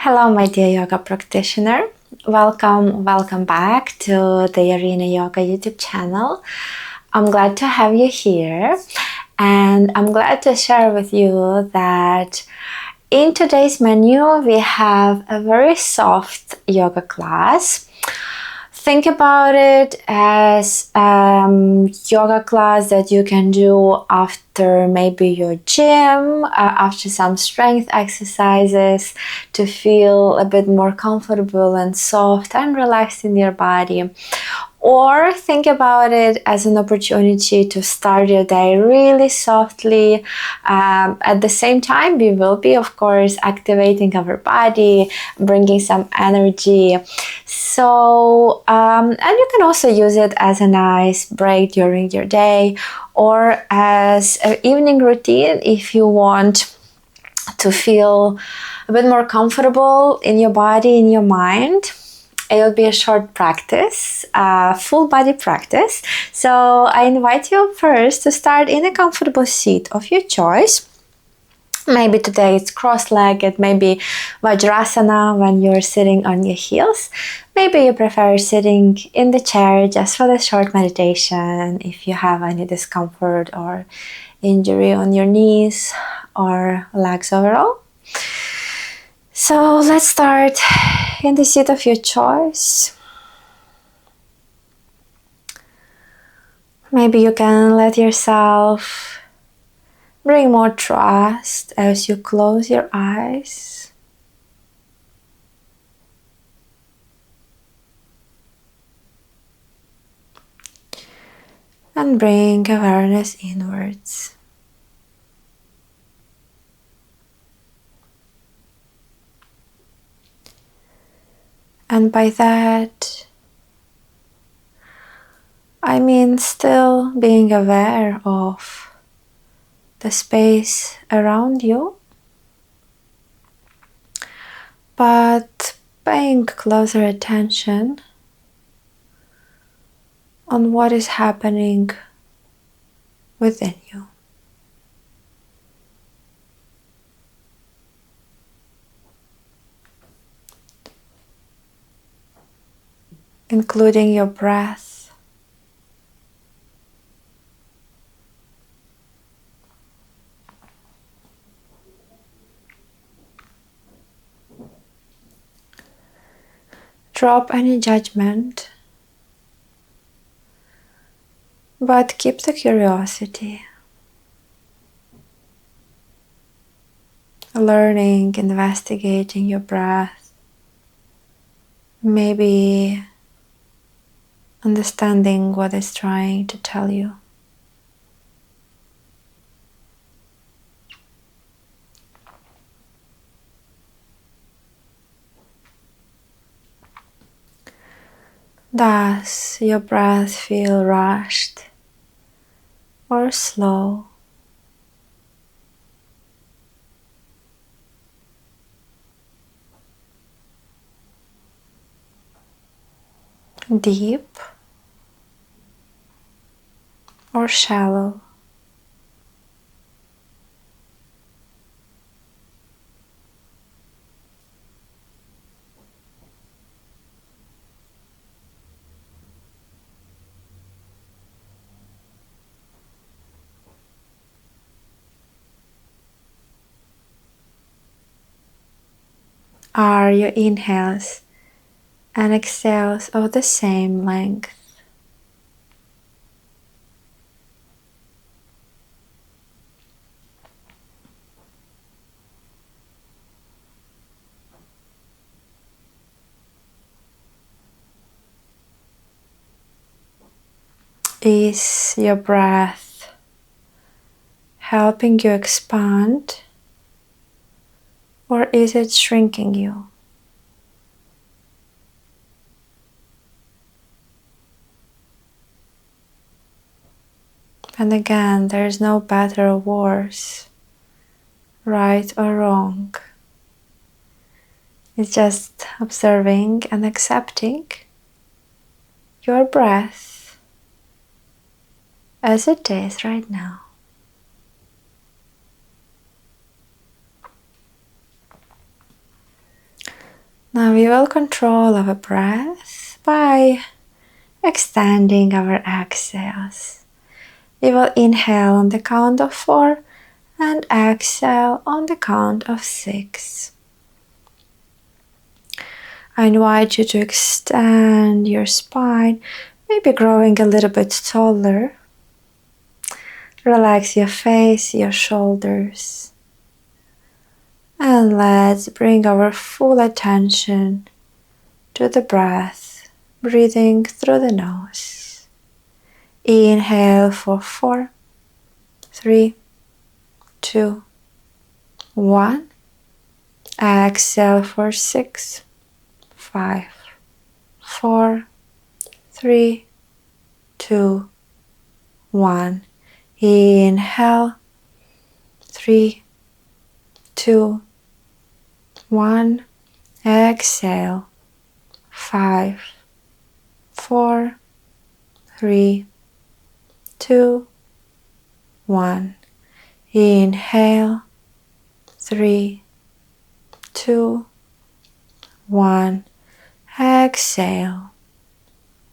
Hello, my dear yoga practitioner. Welcome back to the Arena Yoga YouTube channel. I'm glad to have you here, and I'm glad to share with you that in today's menu we have a very soft yoga class. Think about it as yoga class that you can do after maybe your gym, after some strength exercises, to feel a bit more comfortable and soft and relaxed in your body. Or think about it as an opportunity to start your day really softly. At the same time, we will be, of course, activating our body, bringing some energy. So, and you can also use it as a nice break during your day or as an evening routine if you want to feel a bit more comfortable in your body, in your mind. It'll be a short practice, full body practice. So I invite you first to start in a comfortable seat of your choice. Maybe today it's cross-legged, maybe Vajrasana when you're sitting on your heels. Maybe you prefer sitting in the chair just for the short meditation if you have any discomfort or injury on your knees or legs overall. So let's start in the seat of your choice. Maybe you can let yourself bring more trust as you close your eyes. And bring awareness inwards. And by that, I mean still being aware of the space around you, but paying closer attention on what is happening within you. Including your breath. Drop any judgment, but keep the curiosity. Learning, investigating your breath, maybe understanding what it's trying to tell you. Does your breath feel rushed or slow? Deep or shallow? Are your inhales and exhales of the same length? Is your breath helping you expand, or is it shrinking you? And again, there is no better or worse, right or wrong. It's just observing and accepting your breath as it is right now. Now we will control our breath by extending our exhales. We will inhale on the count of 4 and exhale on the count of 6. I invite you to extend your spine, maybe growing a little bit taller. Relax your face, your shoulders. And let's bring our full attention to the breath, breathing through the nose. Inhale for 4, 3, 2, 1. Exhale for 6, 5, 4, 3, 2, 1. Inhale, 3, 2, 1. Exhale, 5, 4, 3, 2, 1. Inhale, 3, 2, 1. Exhale,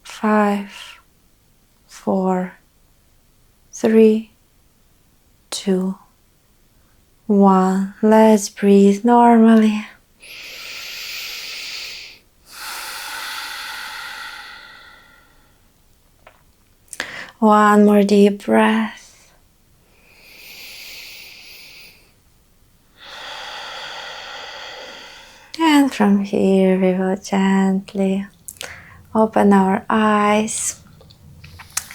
5, 4, 3, 2, 1. Let's breathe normally. One more deep breath. And from here we will gently open our eyes.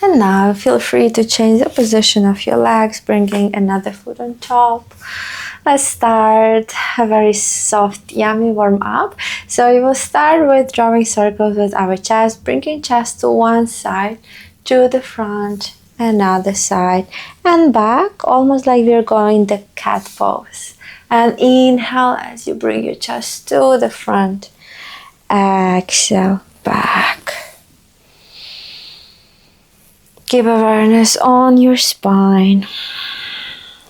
And now feel free to change the position of your legs, bringing another foot on top. Let's start a very soft, yummy warm up. So we will start with drawing circles with our chest, bringing chest to one side, to the front, another side, and back, almost like we're going the cat pose. And inhale as you bring your chest to the front. Exhale, back. Keep awareness on your spine,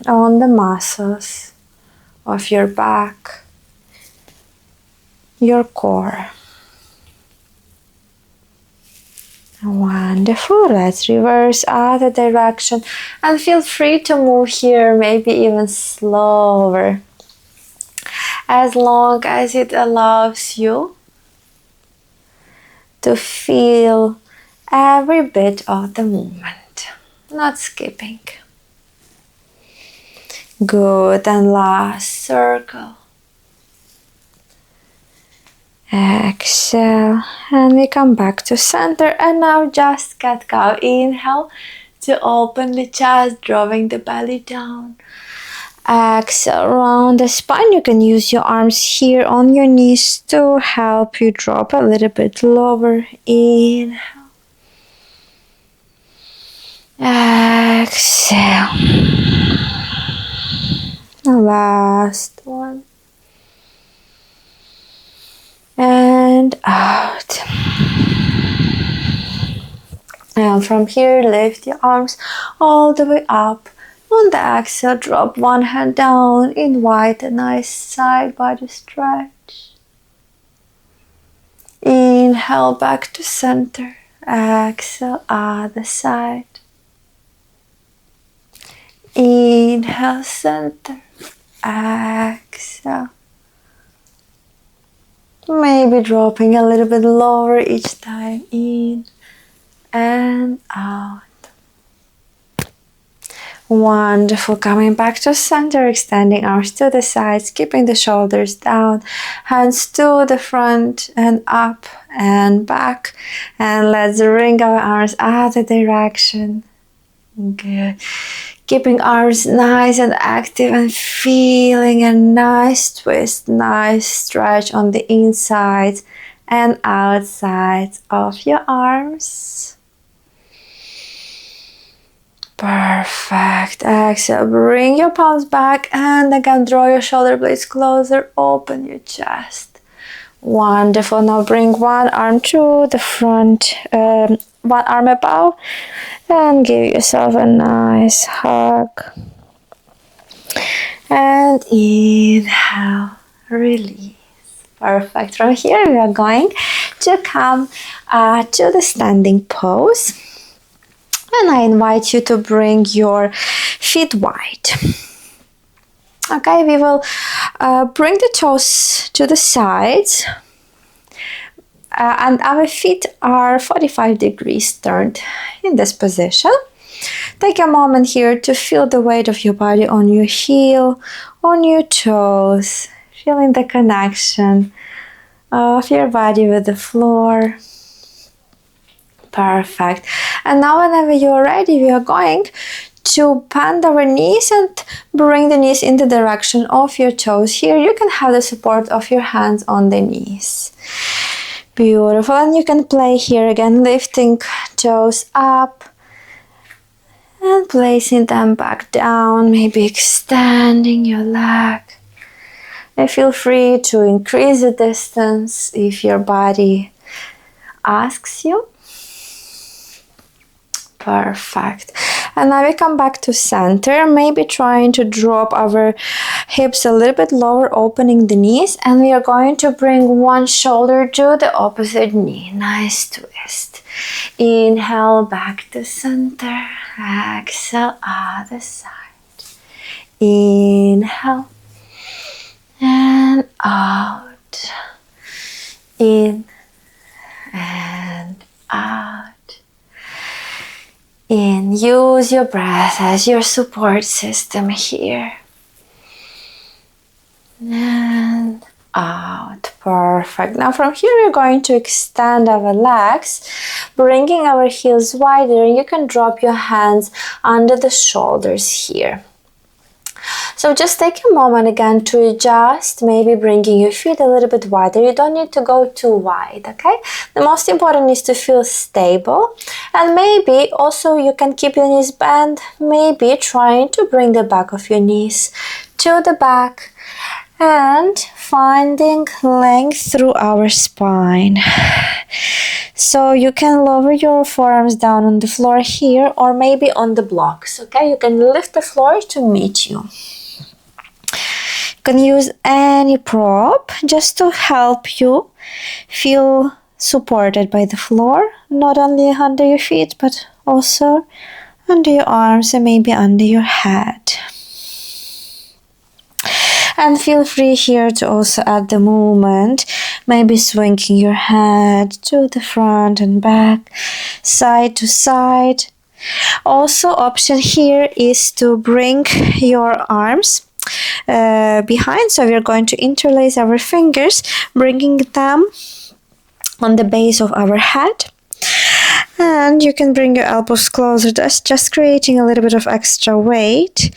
on the muscles of your back, your core. Wonderful. Let's reverse other direction and feel free to move here, maybe even slower, as long as it allows you to feel every bit of the movement, not skipping. Good, and last circle. Exhale, and we come back to center, and now just cat cow. Inhale to open the chest, drawing the belly down. Exhale, round the spine. You can use your arms here on your knees to help you drop a little bit lower. Inhale. Exhale. Last one. And out. And from here, lift your arms all the way up. On the exhale, drop one hand down. Invite a nice side body stretch. Inhale back to center. Exhale, other side. Inhale, center. Exhale. Maybe dropping a little bit lower each time. In and out. Wonderful. Coming back to center, extending arms to the sides, keeping the shoulders down, hands to the front and up and back. And let's wring our arms other direction. Good. Keeping arms nice and active and feeling a nice twist, nice stretch on the inside and outside of your arms. Perfect. Exhale, bring your palms back and again draw your shoulder blades closer, open your chest. Wonderful. Now bring one arm to the front, one arm above, and give yourself a nice hug. And inhale, release. Perfect. From here we are going to come to the standing pose. And I invite you to bring your feet wide. Okay, we will bring the toes to the sides. And our feet are 45 degrees turned in this position. Take a moment here to feel the weight of your body on your heel, on your toes, feeling the connection of your body with the floor. Perfect. And now whenever you're ready, we are going to bend our knees and bring the knees in the direction of your toes. Here you can have the support of your hands on the knees. Beautiful. And you can play here again, lifting toes up and placing them back down, maybe extending your leg. And feel free to increase the distance if your body asks you. Perfect. And now we come back to center, maybe trying to drop our hips a little bit lower, opening the knees, and we are going to bring one shoulder to the opposite knee. Nice twist. Inhale, back to center. Exhale, other side. Inhale and out. In and out. In, use your breath as your support system here. And out. Perfect. Now from here we're going to extend our legs, bringing our heels wider. You can drop your hands under the shoulders here. So just take a moment again to adjust, maybe bringing your feet a little bit wider. You don't need to go too wide, okay? The most important is to feel stable. And maybe also you can keep your knees bent, maybe trying to bring the back of your knees to the back and finding length through our spine. So you can lower your forearms down on the floor here or maybe on the blocks, okay? You can lift the floor to meet you. You can use any prop just to help you feel supported by the floor, not only under your feet but also under your arms and maybe under your head. And feel free here to also add the movement, maybe swinging your head to the front and back, side to side. Also, option here is to bring your arms behind. So we're going to interlace our fingers, bringing them on the base of our head. And you can bring your elbows closer, just creating a little bit of extra weight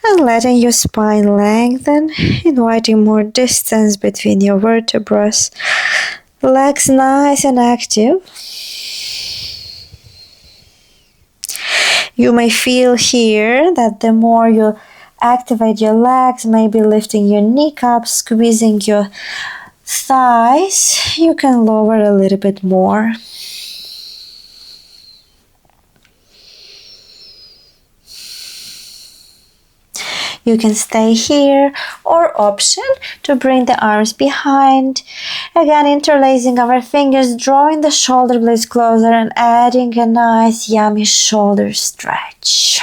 and letting your spine lengthen, inviting more distance between your vertebrae. Legs nice and active. You may feel here that the more you activate your legs, maybe lifting your kneecaps, squeezing your thighs, you can lower a little bit more. You can stay here, or option to bring the arms behind. Again, interlacing our fingers, drawing the shoulder blades closer and adding a nice yummy shoulder stretch.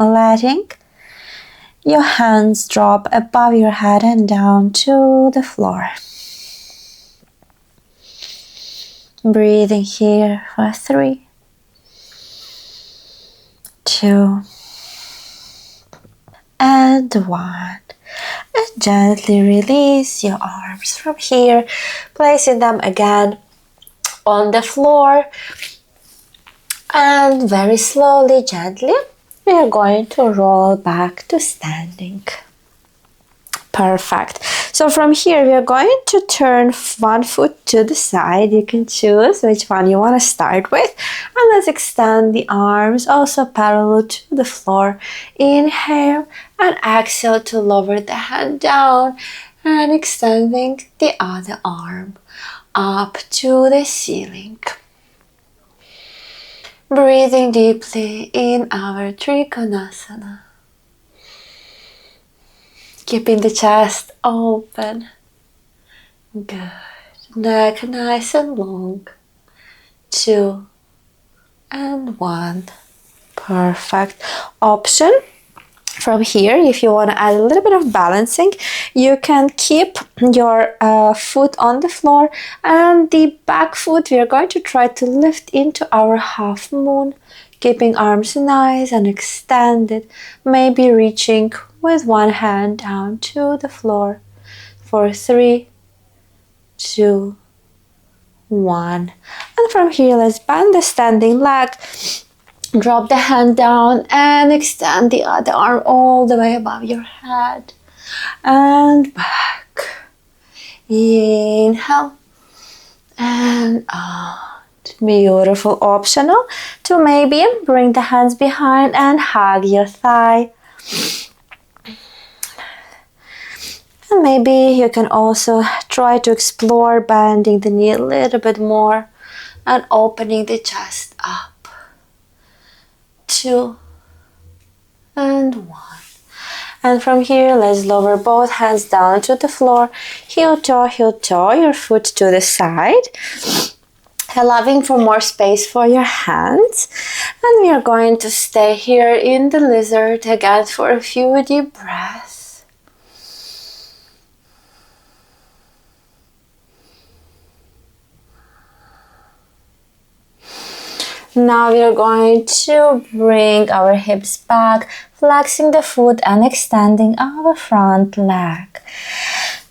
Letting your hands drop above your head and down to the floor. Breathing here for 3, 2, and 1. And gently release your arms from here, placing them again on the floor. And very slowly, gently, we are going to roll back to standing. Perfect. So from here, we are going to turn one foot to the side. You can choose which one you want to start with. And let's extend the arms also parallel to the floor. Inhale and exhale to lower the hand down and extending the other arm up to the ceiling. Breathing deeply in our Trikonasana. Keeping the chest open. Good. Neck nice and long. 2 and 1. Perfect. Option from here, if you want to add a little bit of balancing, you can keep your foot on the floor, and the back foot we are going to try to lift into our half moon, keeping arms nice and extended, maybe reaching with one hand down to the floor for 3, 2, 1. And from here, let's bend the standing leg. Drop the hand down and extend the other arm all the way above your head. And back. Inhale. And out. Beautiful. Optional to maybe bring the hands behind and hug your thigh. And maybe you can also try to explore bending the knee a little bit more and opening the chest up. 2 and 1. And from here, let's lower both hands down to the floor. Heel toe, your foot to the side. Allowing for more space for your hands. And we are going to stay here in the lizard again for a few deep breaths. Now we are going to bring our hips back, flexing the foot and extending our front leg.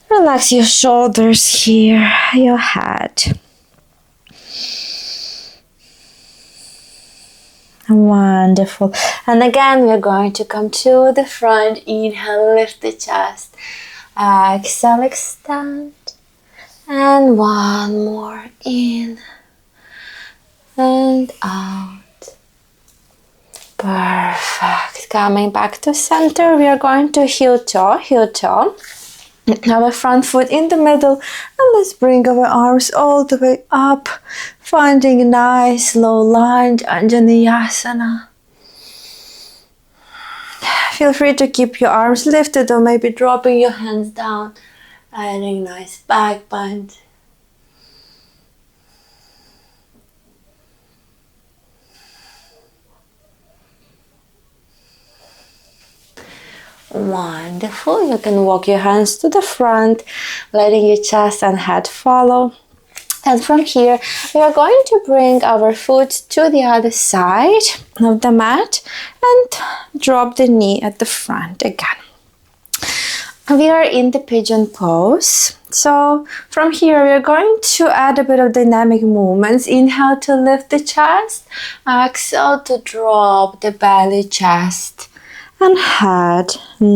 Relax your shoulders here, your head. Wonderful. And again, we're going to come to the front. Inhale, lift the chest. Exhale, extend. And one more in. And out. Perfect. Coming back to center, we are going to heel toe. Our front foot in the middle, and let's bring our arms all the way up, finding a nice low lunge, Anjaneyasana. Feel free to keep your arms lifted or maybe dropping your hands down, adding nice back bend. Wonderful. You can walk your hands to the front, letting your chest and head follow. And from here, we are going to bring our foot to the other side of the mat and drop the knee at the front again. We are in the pigeon pose. So from here, we are going to add a bit of dynamic movements. Inhale to lift the chest. Exhale to drop the belly, chest, and head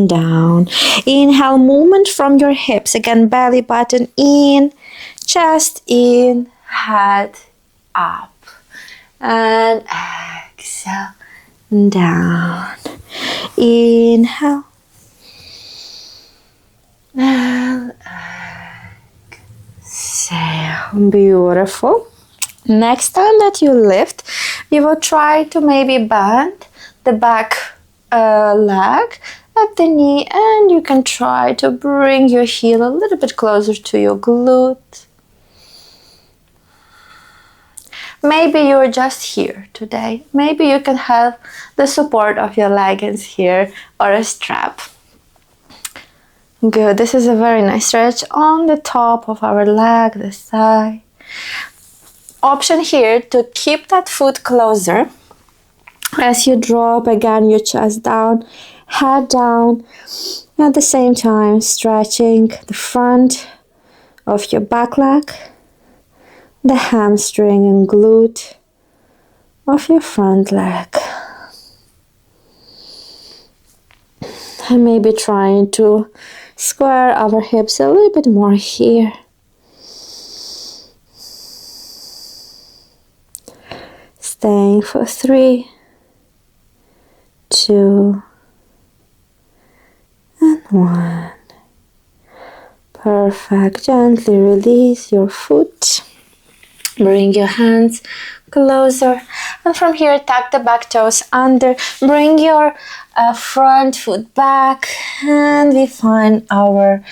down. Inhale, movement from your hips. Again, belly button in, chest in, head up. And exhale, down. Inhale. And exhale. Beautiful. Next time that you lift, you will try to maybe bend the back leg at the knee, and you can try to bring your heel a little bit closer to your glute. Maybe you're just here today. Maybe you can have the support of your leggings here or a strap. Good. This is a very nice stretch on the top of our leg, the thigh. Option here to keep that foot closer. As you drop again your chest down, head down, at the same time stretching the front of your back leg, the hamstring and glute of your front leg. And maybe trying to square our hips a little bit more here. Staying for 3, 2, and 1. Perfect. Gently release your foot. Bring your hands closer, and from here tuck the back toes under. Bring your front foot back, and we find our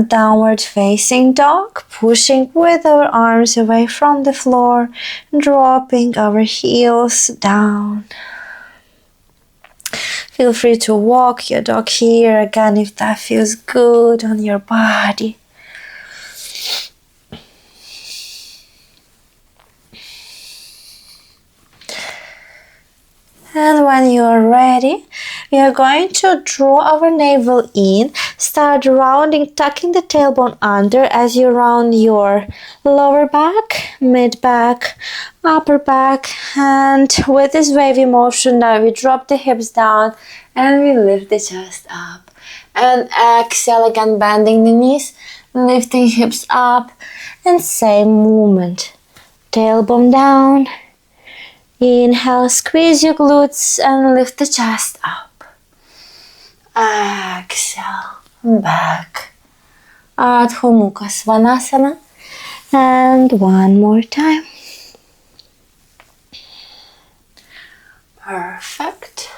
downward facing dog, pushing with our arms away from the floor, dropping our heels down. Feel free to walk your dog here again if that feels good on your body. And when you are ready, we are going to draw our navel in, start rounding, tucking the tailbone under as you round your lower back, mid back, upper back, and with this wavy motion now we drop the hips down and we lift the chest up. And exhale again, bending the knees, lifting hips up, and same movement. Tailbone down. Inhale, squeeze your glutes and lift the chest up. Exhale, back. Adho Mukha Svanasana. And one more time. Perfect.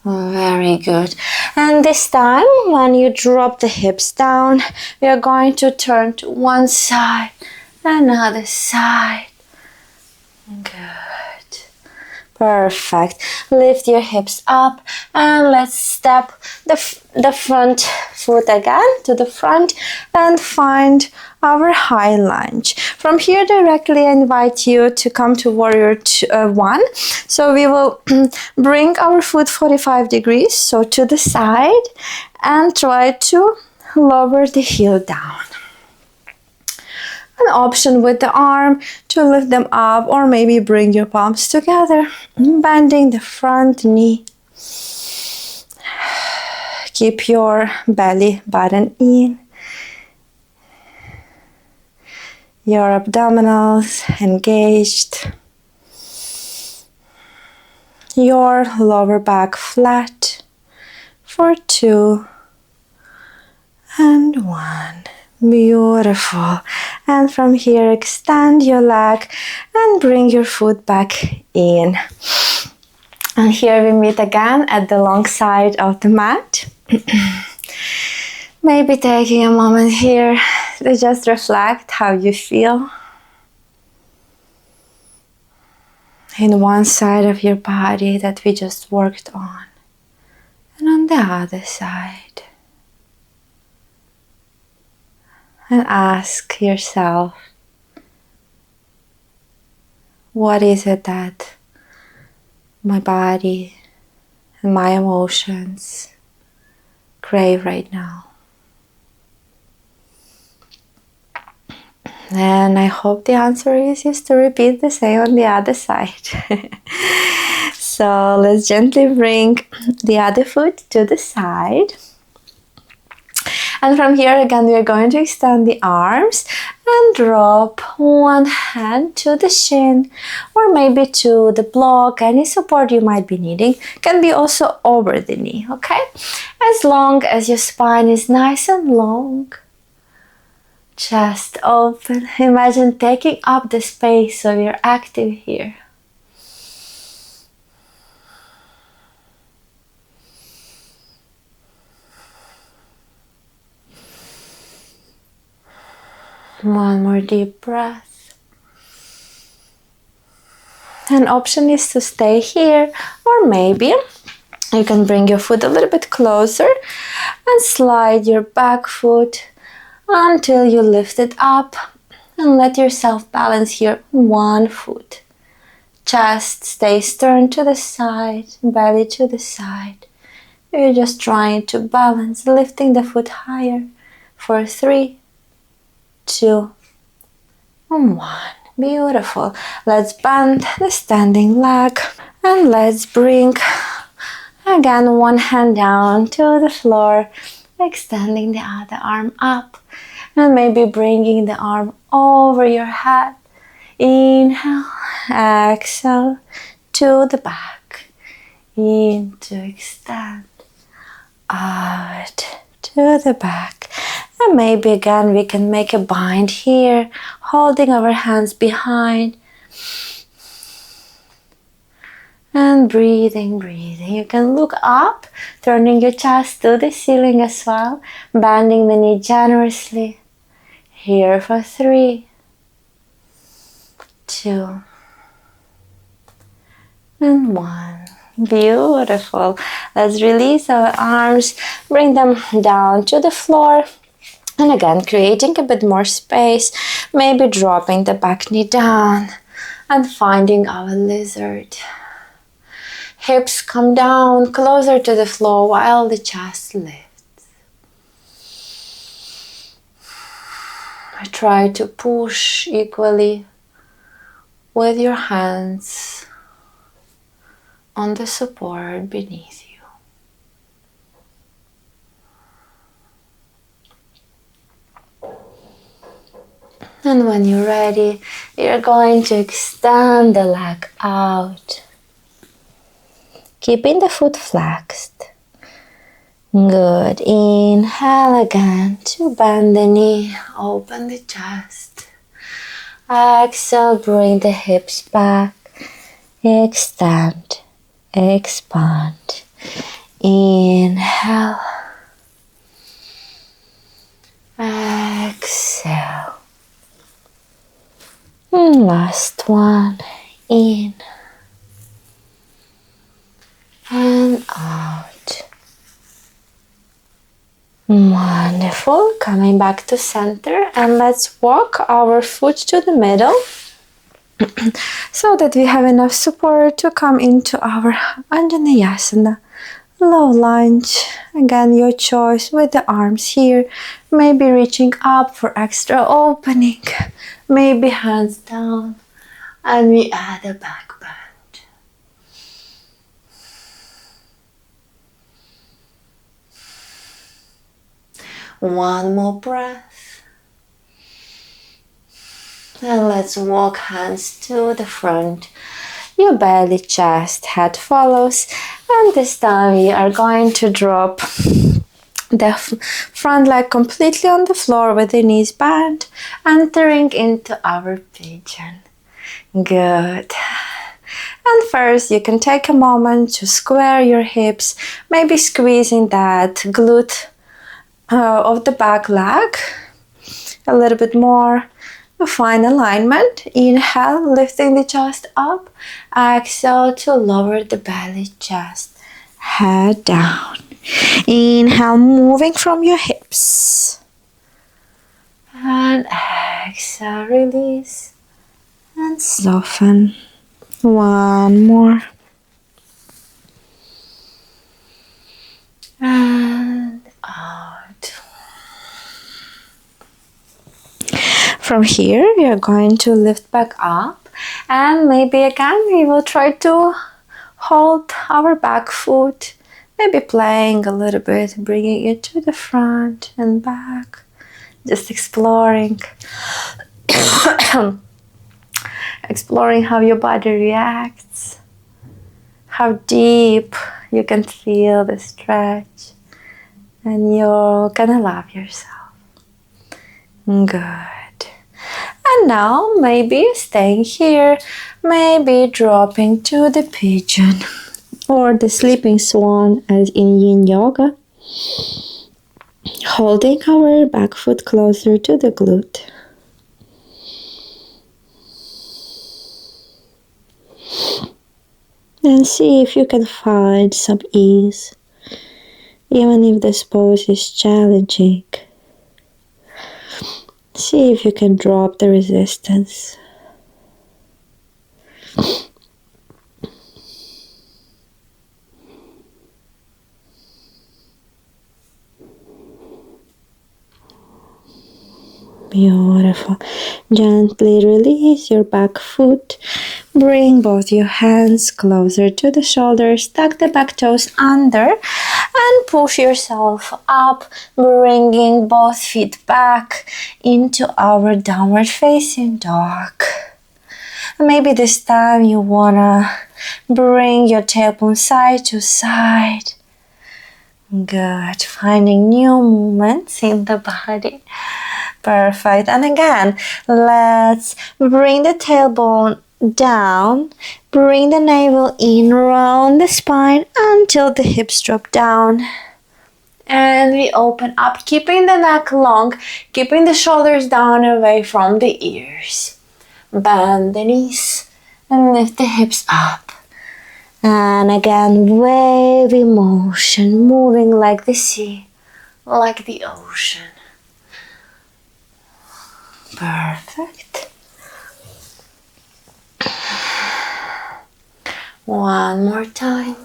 Very good. And this time, when you drop the hips down, we are going to turn to one side, another side. Good. Perfect. Lift your hips up and let's step the front foot again to the front and find our high lunge. From here directly I invite you to come to warrior 1. So we will bring our foot 45 degrees, so to the side, and try to lower the heel down. An option with the arm to lift them up, or maybe bring your palms together, bending the front knee. Keep your belly button in, your abdominals engaged, your lower back flat for 2 and 1. Beautiful. And from here extend your leg and bring your foot back in. And here we meet again at the long side of the mat. Maybe taking a moment here to just reflect how you feel in one side of your body that we just worked on, and on the other side. And ask yourself, what is it that my body and my emotions crave right now? And I hope the answer is to repeat the same on the other side. So let's gently bring the other foot to the side. And from here again we are going to extend the arms and drop one hand to the shin, or maybe to the block. Any support you might be needing can be also over the knee, okay? As long as your spine is nice and long, chest open. Imagine taking up the space so you're active here. One more deep breath. An option is to stay here, or maybe you can bring your foot a little bit closer and slide your back foot until you lift it up and let yourself balance here on one foot. Chest stays turned to the side, belly to the side. You're just trying to balance, lifting the foot higher for 3, 2, and 1. Beautiful. Let's bend the standing leg and let's bring again one hand down to the floor, extending the other arm up, and maybe bringing the arm over your head. Inhale, exhale to the back. In to extend, out to the back. And maybe again we can make a bind here, holding our hands behind. And breathing, breathing. You can look up, turning your chest to the ceiling as well, bending the knee generously. Here for 3, 2, and 1. Beautiful. Let's release our arms, bring them down to the floor. And again, creating a bit more space, maybe dropping the back knee down and finding our lizard. Hips come down closer to the floor while the chest lifts. Try to push equally with your hands on the support beneath you. And when you're ready, you're going to extend the leg out, keeping the foot flexed. Good. Inhale again to bend the knee, open the chest. Exhale, bring the hips back. Extend, expand. Inhale. Exhale. And last one. In and out. Wonderful. Coming back to center, and let's walk our foot to the middle so that we have enough support to come into our Anjaneyasana, low lunge. Again, your choice with the arms here, maybe reaching up for extra opening, maybe hands down, and we add a back bend. One more breath. And let's walk hands to the front. Your belly, chest, head follows. And this time we are going to drop the front leg completely on the floor with the knees bent, entering into our pigeon. Good. And first you can take a moment to square your hips, maybe squeezing that glute of the back leg a little bit more. Find alignment. Inhale, lifting the chest up. Exhale to lower the belly, chest, head down. Inhale, moving from your hips. And exhale, release and soften. One more. And out. From here, we are going to lift back up, and maybe again we will try to hold our back foot, maybe playing a little bit, bringing it to the front and back, just exploring exploring how your body reacts, how deep you can feel the stretch, and you're gonna love yourself. Good. And now maybe staying here, maybe dropping to the pigeon or the sleeping swan as in yin yoga, holding our back foot closer to the glute. And see if you can find some ease, even if this pose is challenging. See if you can drop the resistance. Beautiful. Gently release your back foot. Bring both your hands closer to the shoulders. Tuck the back toes under and push yourself up, bringing both feet back into our downward facing dog. Maybe this time you wanna bring your tailbone side to side. Good. Finding new movements in the body. Perfect. And again, let's bring the tailbone down, bring the navel in, round the spine until the hips drop down. And we open up, keeping the neck long, keeping the shoulders down away from the ears. Bend the knees and lift the hips up. And again, wavy motion, moving like the sea, like the ocean. Perfect. One more time.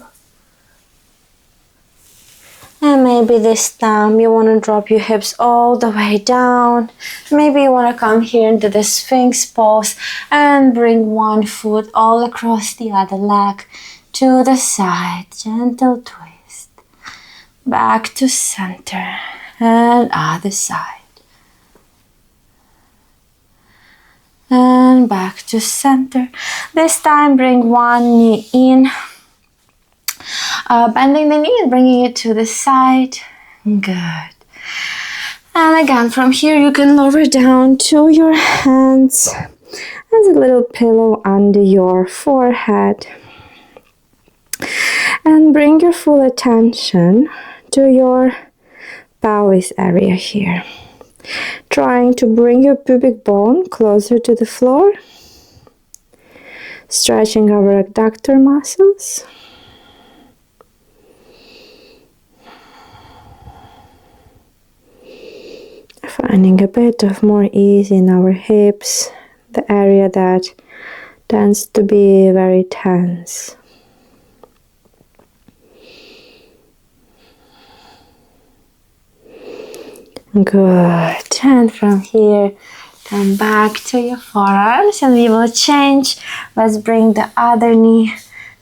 And maybe this time you want to drop your hips all the way down. Maybe you want to come here into the Sphinx pose and bring one foot all across the other leg to the side. Gentle twist. Back to center and other side. And back to center. This time bring one knee in. Bending the knee and bringing it to the side. Good. And again, from here you can lower down to your hands as a little pillow under your forehead. And bring your full attention to your pelvis area here. Trying to bring your pubic bone closer to the floor. Stretching our adductor muscles. Finding a bit of more ease in our hips, the area that tends to be very tense. Good. And from here, come back to your forearms and we will change. Let's bring the other knee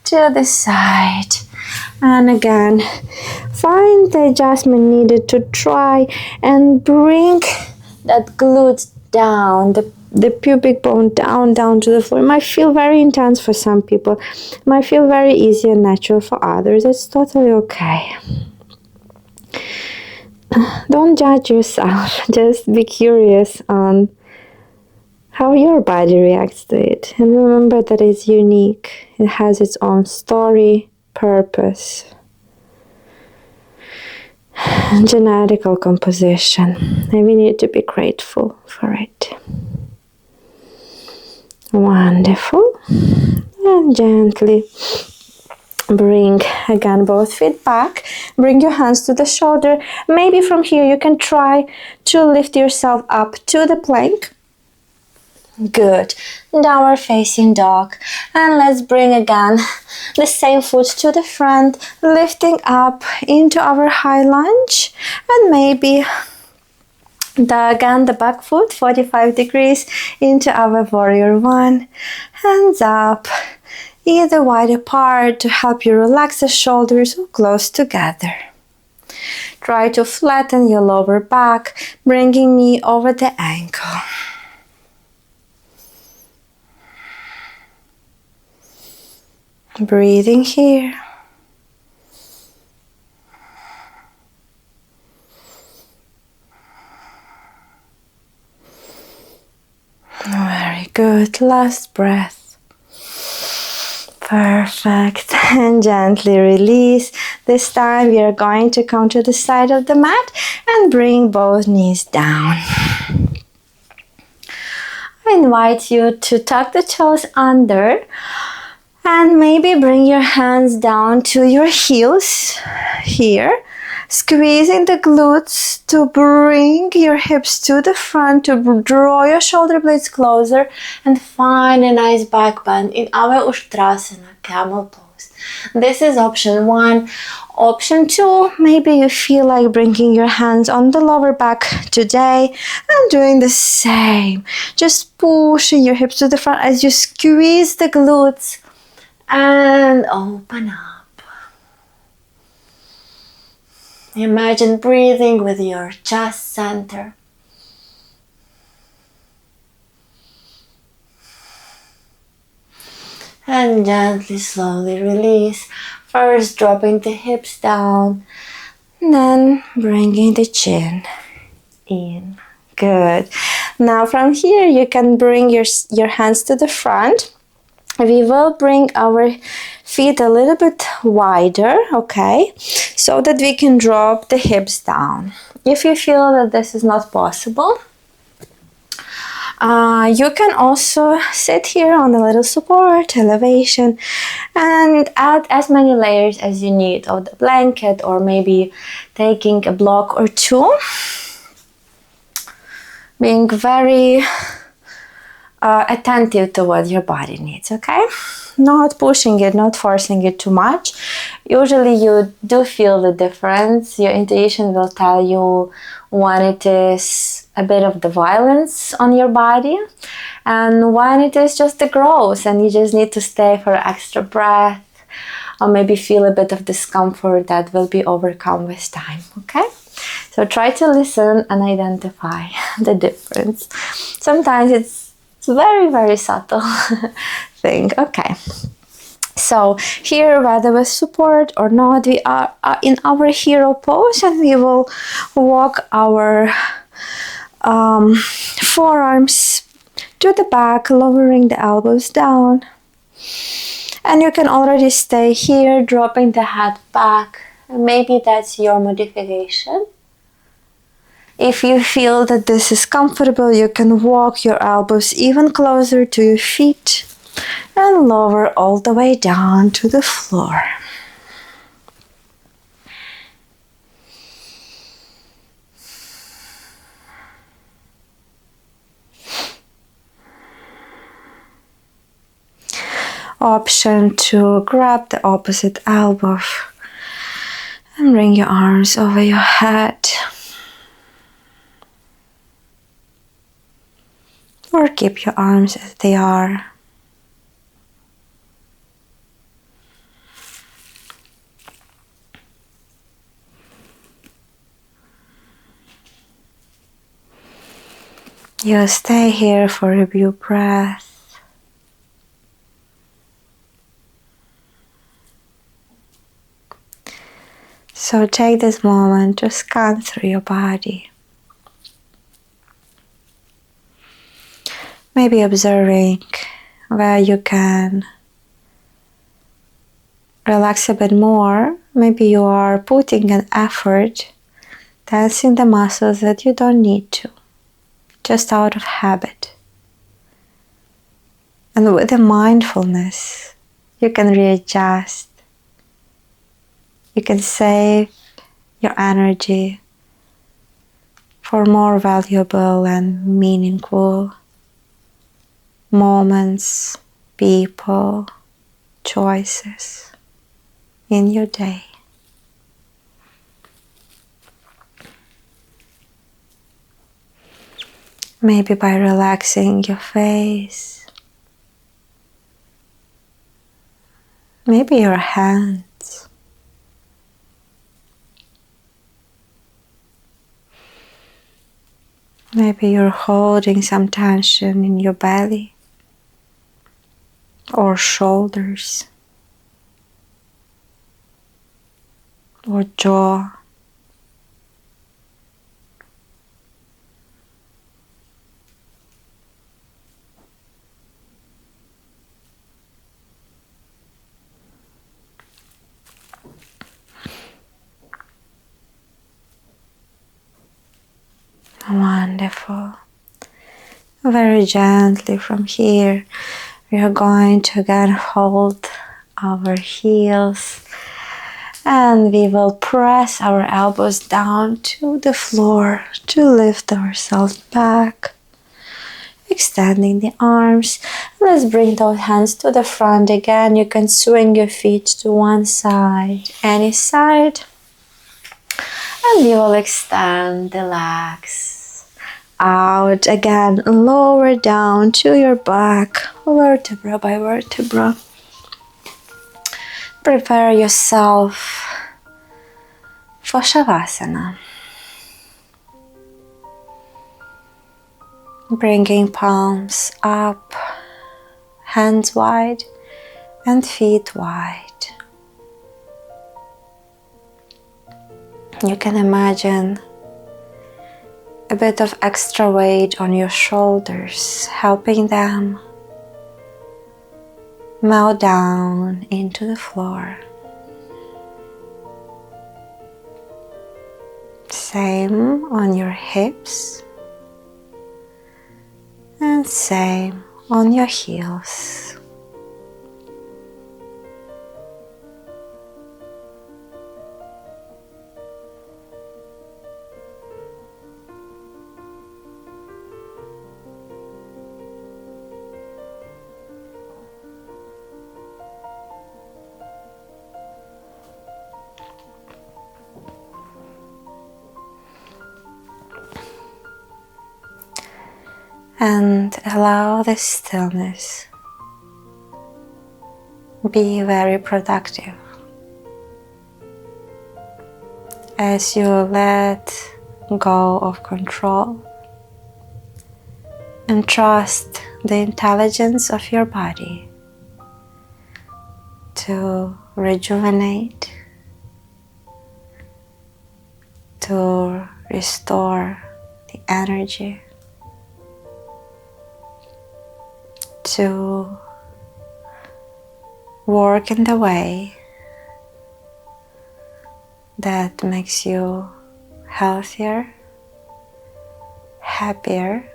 to the side. And again, find the adjustment needed to try and bring that glute down, the pubic bone down to the floor. It might feel very intense for some people. It might feel very easy and natural for others. It's totally okay. Don't judge yourself. Just be curious on how your body reacts to it. And remember that it's unique. It has its own story, purpose, and genetical composition. And we need to be grateful for it. Wonderful. And gently bring again both feet back. Bring your hands to the shoulder. Maybe from here you can try to lift yourself up to the plank. Good. Downward facing dog. And let's bring again the same foot to the front, lifting up into our high lunge. And maybe again the back foot 45 degrees into our warrior one. Hands up, either wide apart to help you relax the shoulders or close together. Try to flatten your lower back, bringing knee over the ankle. Breathing here. Very good. Last breath. Perfect. And gently release. This time we are going to come to the side of the mat and bring both knees down. I invite you to tuck the toes under. And maybe bring your hands down to your heels here, squeezing the glutes to bring your hips to the front, to draw your shoulder blades closer and find a nice back bend in our Ustrasana, camel pose. This is option 1. Option 2, maybe you feel like bringing your hands on the lower back today and doing the same. Just pushing your hips to the front as you squeeze the glutes. And open up. Imagine breathing with your chest center. And gently, slowly release. First dropping the hips down. And then bringing the chin in. Good. Now from here you can bring your hands to the front. We will bring our feet a little bit wider, okay, so that we can drop the hips down. If you feel that this is not possible, you can also sit here on a little support, elevation, and add as many layers as you need of the blanket, or maybe taking a block or two. Being very attentive to what your body needs, okay? Not pushing it, not forcing it too much. Usually you do feel the difference. Your intuition will tell you when it is a bit of the violence on your body and when it is just the growth and you just need to stay for extra breath, or maybe feel a bit of discomfort that will be overcome with time, okay? So try to listen and identify the difference. Sometimes it's very, very subtle thing. Okay. So here, whether with support or not, we are in our hero pose, and we will walk our forearms to the back, lowering the elbows down. And you can already stay here, dropping the head back. Maybe that's your modification. If you feel that this is comfortable, you can walk your elbows even closer to your feet and lower all the way down to the floor. Option to grab the opposite elbow and bring your arms over your head. Or keep your arms as they are. You stay here for a few breaths. So take this moment to scan through your body. Maybe observing where you can relax a bit more. Maybe you are putting an effort, tensing the muscles that you don't need to, just out of habit. And with the mindfulness, you can readjust. You can save your energy for more valuable and meaningful moments, people, choices in your day. Maybe by relaxing your face, maybe your hands, maybe you're holding some tension in your belly or shoulders or jaw. Wonderful. Very gently from here, we are going to again hold our heels and we will press our elbows down to the floor to lift ourselves back, extending the arms. Let's bring those hands to the front again. You can swing your feet to one side, any side, and we will extend the legs out again, lower down to your back, vertebra by vertebra. Prepare yourself for Shavasana. Bringing palms up, hands wide and feet wide. You can imagine a bit of extra weight on your shoulders, helping them melt down into the floor. Same on your hips and same on your heels. And allow this stillness be very productive as you let go of control and trust the intelligence of your body to rejuvenate, to restore the energy, to work in the way that makes you healthier, happier,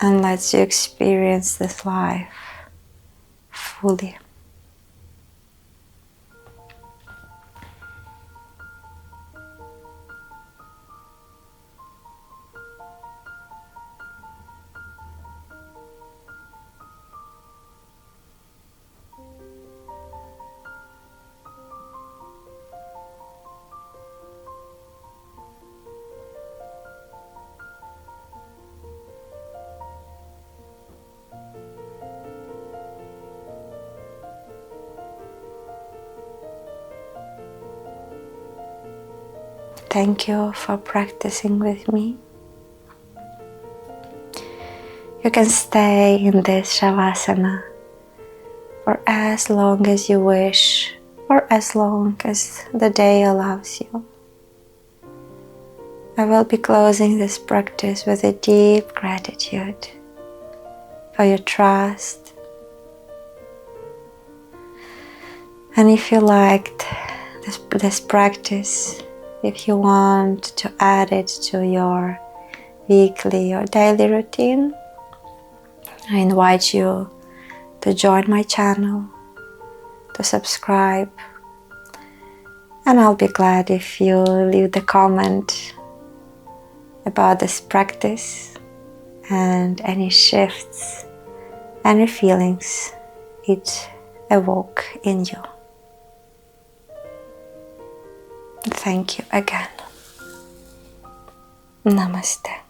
and lets you experience this life fully. Thank you for practicing with me. You can stay in this Shavasana for as long as you wish, or as long as the day allows you. I will be closing this practice with a deep gratitude for your trust. And if you liked this practice, if you want to add it to your weekly or daily routine, I invite you to join my channel, to subscribe, and I'll be glad if you leave the comment about this practice and any shifts, any feelings it evoke in you. Thank you again. Namaste.